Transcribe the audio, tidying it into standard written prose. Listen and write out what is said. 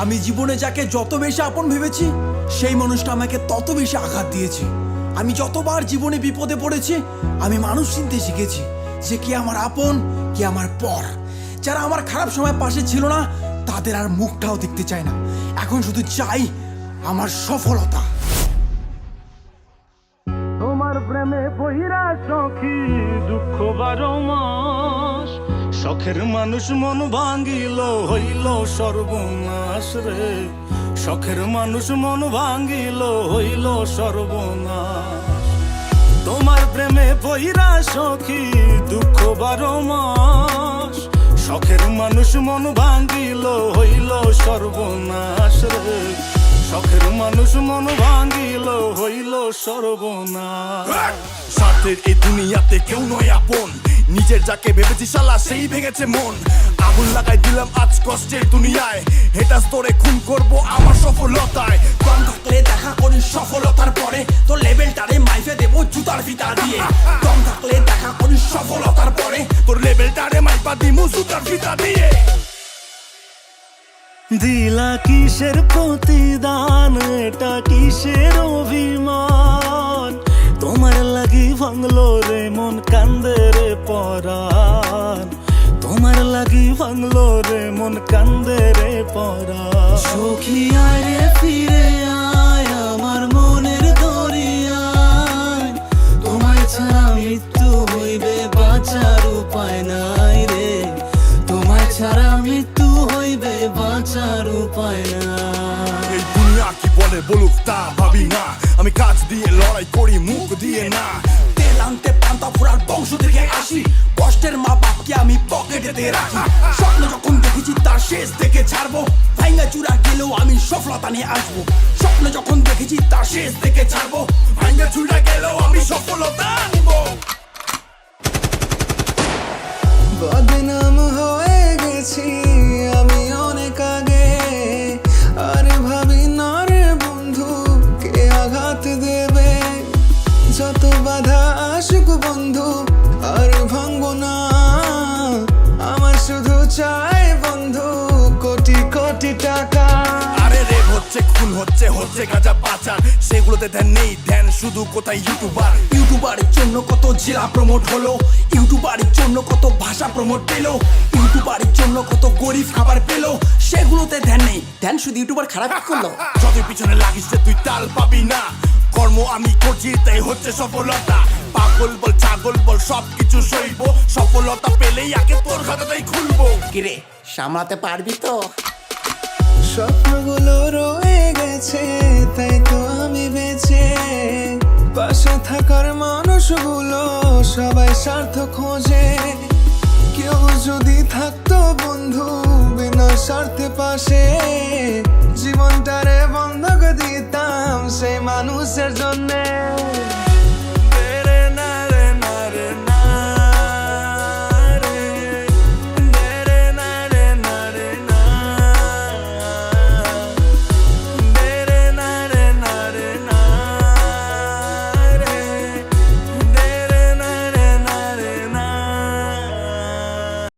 আমি জীবনে যাকে যত বেশি আপন ভেবেছি সেই মানুষটা আমাকে তত বেশি আঘাত দিয়েছে। আমি যতবার জীবনে বিপদে পড়েছি আমি মানুষ চিনতে শিখেছি যে কি আমার আপন কি আমার পর। যারা আমার খারাপ সময় পাশে ছিল না তাদের আর মুখটাও দেখতে চাই না, এখন শুধু চাই আমার সফলতা। তোমার প্রেমে বহিরা সখী দুঃখ 12 মাস, শখের মানুষ মন ভাঙ্গিল হইল সর্বনাশ রে, শখের মানুষ মন ভাঙ্গিল হইল সর্বনাশ। তোমার প্রেমে বহিরা সখী দুঃখ 12 মাস, শখের মানুষ মন ভাঙ্গিল হইল সর্বনাশ রে, শখের মানুষ মন ভাঙ্গিল হইল সর্বনাশ। স্বার্থের এই দুনিয়াতে কেউ নয় আপন, নিজের যাকে ভেবেছি শালা সেই ভেঙেছে মন। আগুন লাগাই দিলাম আজ কষ্টের দুনিয়ায়, হেটা স্তরে খুন করবো আমার সফলতায়। কম থাকলে দেখা করি সফলতার পরে, তো লেভেলটারে মাইফে দেবো জুতার ফিতা দিয়ে। কম থাকলে দেখা করি সফলতার পরে, তোর লেভেলটারে মাইপা দিমু জুতার ফিতা দিয়ে। দিলা কিসের প্রতিদান, এটা কিসের অভিমান, তোমার লাগি ভাঙলো রে মন কান্দে রে পরাণ, তোমার লাগি ভাঙলো রে মন কান্দে রে পরাণ। সখী আয় রে ফিরে আয় আমার মনের দরিয়ায়, তোমায় ছাড়া মৃত্যু হইবে বাঁচার উপায় নাই রে, তোমায় ছাড়া মৃত্যু হইবে বাঁচার উপায় নাই। এই দুনিয়া কি বলে বলুক তা ভাবি না, আমি কাজ দিয়ে লড়াই করি মুখ দিয়ে না। তেল আনতে পান্তা ফোড়ার বংশ থেকে আসি, কষ্টের মা বাপকে আমি পকেটেতে রাখি। স্বপ্ন যখন দেখেছি তার শেষ দেখে ছাড়বো, ভাঙ্গা চূড়া গেলেও আমি সফলতা নিয়ে আসবো। স্বপ্ন যখন দেখেছি তার শেষ দেখে ছাড়বো, ভাঙ্গা চুড়া গেলেও আমি সফলতা আনবো। বদনাম হয়ে গেছি আমি অনেক আগে, আর ভাবি না রে বন্ধু কে আঘাত দেবে। যত বাধা আসুক বন্ধু আর ভাঙবো না, আমার শুধু চাই বন্ধু কোটি কোটি টাকা। আরে রেপ হচ্ছে খুন হচ্ছে হচ্ছে গাঁজা পাচার, সেগুলোতে ধ্যান নেই, ধ্যান শুধু কোথায় ইউটিউবার। ইউটিউবারের জন্য কত জেলা প্রমোট হলো, ইউটিউবারের জন্য কত ভাষা প্রমোট পেলো, ইউটিউবারের জন্য কত গরিব খাবার পেলো, সেগুলোতে ধ্যান নেই, ধ্যান শুধু ইউটিউবার খারাপ করলো। যতই পিছনে লাগিস যে তুই তাল পাবি না, কর্ম আমি করছি তাই হচ্ছে সফলতা। পাগল বল ছাগল বল সবকিছু সইব, সফলতা পেলেই আগে তোর খাতাটাই খুলবো। কিরে সামলাতে পারবি তো? স্বপ্নগুলো রয়ে গেছে তাই তো আমি বেঁচে, পাশে থাকার মানুষগুলো সবাই স্বার্থ খোঁজে। কেউ যদি থাকতো বন্ধু বিনা স্বার্থে পাশে, জীবনটারে বন্ধক দিতাম সেই মানুষের জন্যে।